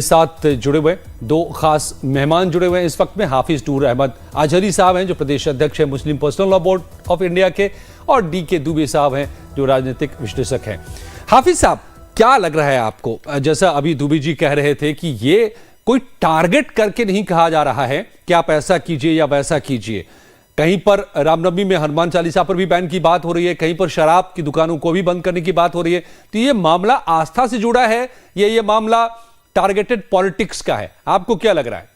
साथ जुड़े हुए दो खास मेहमान जुड़े हुए हैं इस वक्त में। हाफिज नूर अहमद अजहरी साहब हैं जो प्रदेश अध्यक्ष हैं Muslim personal law board of India के, और डी.के. दुबे साहब हैं जो राजनीतिक विश्लेषक हैं। हाफिज साहब, क्या लग रहा है आपको, जैसा अभी दुबे जी कह रहे थे कि ये कोई टारगेट करके नहीं कहा जा रहा है कि आप ऐसा कीजिए या वैसा कीजिए। कहीं पर रामनवमी में हनुमान चालीसा पर भी बैन की बात हो रही है, कहीं पर शराब की दुकानों को भी बंद करने की बात हो रही है। तो ये मामला आस्था से जुड़ा है या ये मामला टारगेटेड पॉलिटिक्स का है? आपको क्या लग रहा है?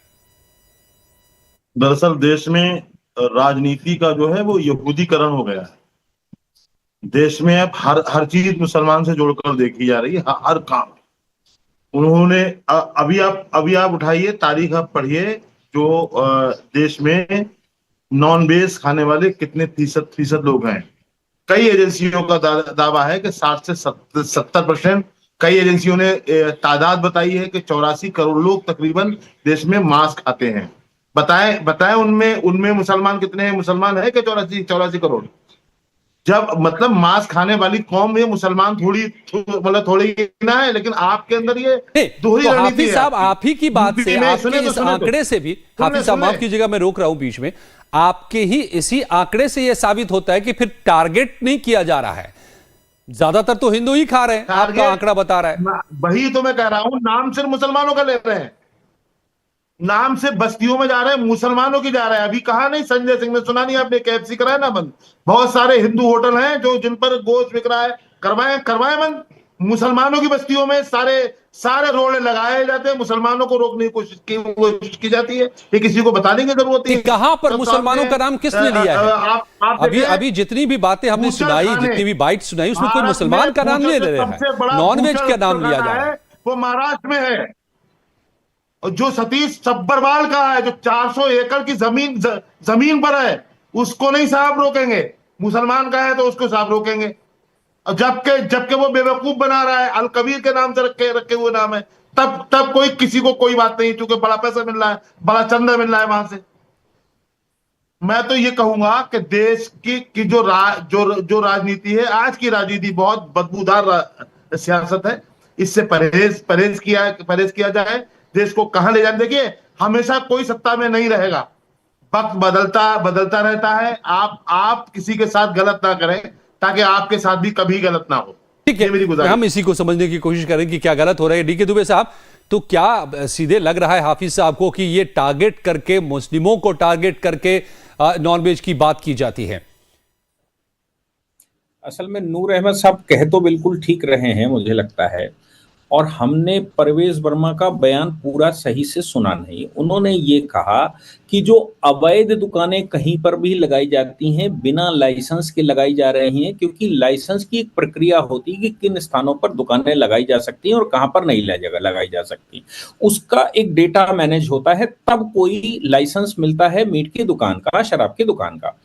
दरअसल देश में राजनीति का जो है वो यहूदीकरण हो गया है। देश में अब हर चीज मुसलमान से जोड़कर देखी जा रही है, हर काम। उन्होंने अभी आप उठाइए, तारीख आप पढ़िए, जो देश में नॉन वेज खाने वाले कितने फीसद लोग हैं। कई एजेंसियों का दावा है कि 60 से 70%। कई एजेंसियों ने तादाद बताई है कि 84 करोड़ लोग तकरीबन देश में मांस खाते हैं। बताएं उनमें मुसलमान कितने हैं? मुसलमान है कि 84 करोड़? जब मतलब मांस खाने वाली कौम में मुसलमान थोड़ी ना है, लेकिन आपके अंदर ये दोहरी रणनीति है। हाफिज साहब, आप ही की बात से, आपके इस आंकड़े से भी, हाफिज साहब माफ कीजिएगा मैं रोक रहा हूं बीच में, आपके ही इसी आंकड़े से यह साबित होता है कि फिर टारगेट नहीं किया जा रहा है। ज्यादातर तो हिंदू ही खा रहे हैं, आपका आंकड़ा बता रहा है। वही तो मैं कह रहा हूं, नाम सिर्फ मुसलमानों का ले रहे हैं, नाम से बस्तियों में जा रहे हैं, मुसलमानों की जा रहे हैं। अभी कहा नहीं संजय सिंह ने, सुना नहीं आपने, KFC कराया ना बंद। बहुत सारे हिंदू होटल हैं जो जिन पर गोश्त बिक रहा है, करवाए बंद। मुसलमानों की बस्तियों में सारे रोड लगाए जाते हैं, मुसलमानों को रोकने की कोशिश की जाती है। ये किसी को बताने की जरूरत नहीं। कहां पर मुसलमानों का नाम किसने लिया है? अभी जितनी भी बातें हमने सुनाई, जितनी भी बाइट सुनाई, उसमें कोई मुसलमान का नाम नहीं ले रहे हैं, नॉनवेज का नाम लिया जा रहा है। वो महाराष्ट्र में है, जो सतीश सब्बरवाल का है, जो 400 एकड़ की जमीन पर है, उसको नहीं साहब रोकेंगे। मुसलमान का है तो उसको साहब रोकेंगे। जबकि वो बेवकूफ बना रहा है, अल कबीर के नाम से रखे हुए नाम है। तब किसी को कोई बात नहीं, क्योंकि बड़ा पैसा मिल रहा है, बड़ा चंदा मिल रहा है वहां से। मैं तो ये कहूंगा कि देश की जो राजनीति है, आज की राजनीति बहुत बदबूदार सियासत है। इससे परहेज किया जाए। देश को कहां ले जाए? देखिए, हमेशा कोई सत्ता में नहीं रहेगा, वक्त बदलता रहता है। आप किसी के साथ गलत ना करें ताकि आपके साथ भी कभी गलत ना हो। ठीक है, हम इसी को समझने की कोशिश करें कि क्या गलत हो रहा है। डी.के. दुबे साहब, तो क्या सीधे लग रहा है हाफिज साहब को कि ये टारगेट करके, मुस्लिमों को टारगेट करके नॉनवेज की बात की जाती है? असल में नूर अहमद साहब कह तो बिल्कुल ठीक रहे हैं, मुझे लगता है। और हमने परवेज वर्मा का बयान पूरा सही से सुना नहीं। उन्होंने ये कहा कि जो अवैध दुकानें कहीं पर भी लगाई जाती हैं, बिना लाइसेंस के लगाई जा रही हैं, क्योंकि लाइसेंस की एक प्रक्रिया होती है कि किन स्थानों पर दुकानें लगाई जा सकती हैं और कहां पर नहीं लगाई जा सकती। उसका एक डेटा मैनेज होता है, तब कोई लाइसेंस मिलता है मीट की दुकान का, शराब की दुकान का।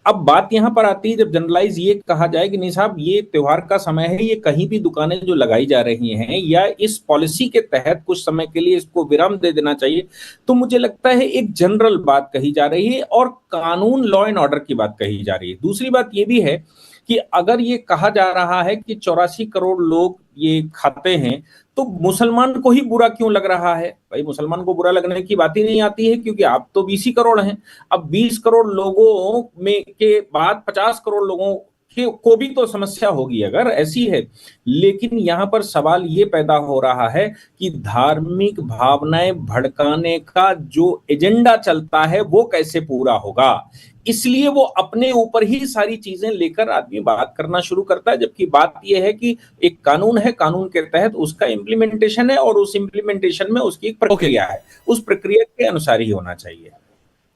अब बात यहां पर आती है, जब जनरलाइज ये कहा जाए कि नहीं साहब ये त्योहार का समय है, ये कहीं भी दुकानें जो लगाई जा रही हैं या इस पॉलिसी के तहत कुछ समय के लिए इसको विराम दे देना चाहिए, तो मुझे लगता है एक जनरल बात कही जा रही है और कानून, लॉ एंड ऑर्डर की बात कही जा रही है। दूसरी बात ये भी है कि अगर ये कहा जा रहा है कि 84 करोड़ लोग ये खाते हैं, तो मुसलमान को ही बुरा क्यों लग रहा है? भाई, मुसलमान को बुरा लगने की बात ही नहीं आती है, क्योंकि आप तो 20 ही करोड़ हैं। अब 20 करोड़ लोगों में के बाद 50 करोड़ लोगों को भी तो समस्या होगी अगर ऐसी है। लेकिन यहाँ पर सवाल ये पैदा हो रहा है कि धार्मिक भावनाएं भड़काने का जो एजेंडा चलता है वो कैसे पूरा होगा। इसलिए वो अपने ऊपर ही सारी चीजें लेकर आदमी बात करना शुरू करता है, जबकि बात यह है कि एक कानून है, कानून के तहत उसका इम्प्लीमेंटेशन है और उस इम्प्लीमेंटेशन में उसकी एक प्रक्रिया है, उस प्रक्रिया के अनुसार ही होना चाहिए।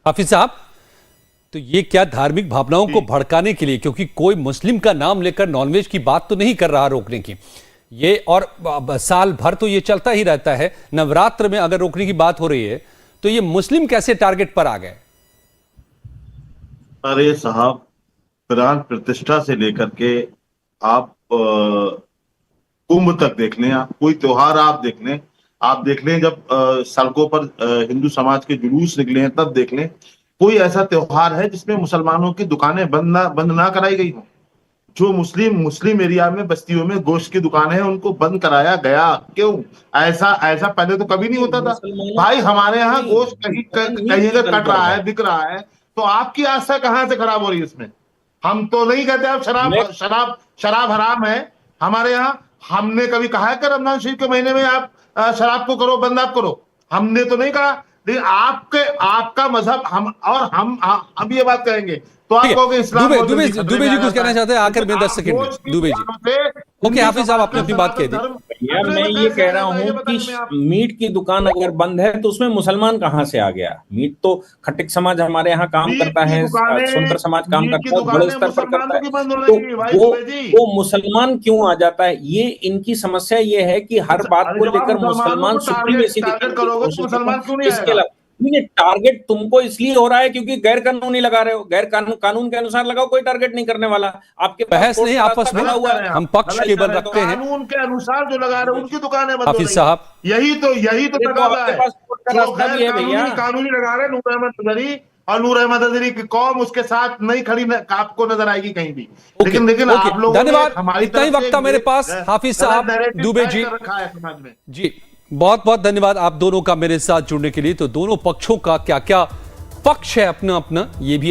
हाफिज साहब, तो ये क्या धार्मिक भावनाओं को भड़काने के लिए, क्योंकि कोई मुस्लिम का नाम लेकर नॉनवेज की बात तो नहीं कर रहा रोकने की, ये और साल भर तो ये चलता ही रहता है। नवरात्र में अगर रोकने की बात हो रही है तो ये मुस्लिम कैसे टारगेट पर आ गए? अरे साहब, प्राण प्रतिष्ठा से लेकर के आप कुंभ तक देख लें, आप कोई त्योहार आप देख लें, जब सड़कों पर हिंदू समाज के जुलूस निकले हैं तब देख लें, कोई ऐसा त्योहार है जिसमें मुसलमानों की दुकानें बंद ना कराई गई हो? जो मुस्लिम एरिया में बस्तियों में गोश्त की दुकानें हैं उनको बंद कराया गया। क्यों? ऐसा ऐसा पहले तो कभी नहीं होता था भाई। हमारे यहाँ गोश्त कहीं अगर कट रहा है, बिक रहा है, तो आपकी आस्था कहाँ से खराब हो रही है इसमें? हम तो नहीं कहते आप शराब हराम है हमारे यहाँ। हमने कभी कहा है कि रमजान शरीफ के महीने में आप शराब को करो, बंद आप करो? हमने तो नहीं कहा। लेकिन आपका मजहब हम ये बात कहेंगे तो आप कहोगे इस्लाम दुबे जी कुछ कहना चाहते हैं आखिर में 10 सेकंड में। दुबे जी, ओके हाफिज साहब, आपने अपनी बात कह दी। भैया मैं ये कह रहा हूँ कि मीट की दुकान अगर बंद है तो उसमें मुसलमान कहाँ से आ गया? मीट तो खट्टिक समाज हमारे यहाँ काम करता है, सुनकर समाज काम करता है, बड़े स्तर पर करता है, तो वो मुसलमान क्यों आ जाता है? ये इनकी समस्या ये है कि हर बात को लेकर मुसलमान सुप्रीमेसी दिखाने की कोशिश करते हैं। इसके अलावा ये टारगेट तुमको इसलिए हो रहा है क्योंकि गैर कानूनी लगा रहे हो। गैर कानून के अनुसार लगाओ, कोई टारगेट नहीं करने वाला। आपके बहस नहीं, आपस में हम पक्ष केवल रखते हैं। कानून के अनुसार जो लगा रहे हैं उनकी दुकानें बंद हो हाफिज साहब, यही तो तकाजा है। कानूनी लगा रहे हैं नूर अहमद नजरी, और नूर अहमद नजरी की कौम उसके साथ नहीं खड़ी, आपको नजर आएगी कहीं भी। लेकिन आप लोग, धन्यवाद। इतना ही वक्त था मेरे पास। हाफिज साहब, दुबे जी जी, बहुत बहुत धन्यवाद आप दोनों का मेरे साथ जुड़ने के लिए। तो दोनों पक्षों का क्या क्या पक्ष है अपना अपना, ये भी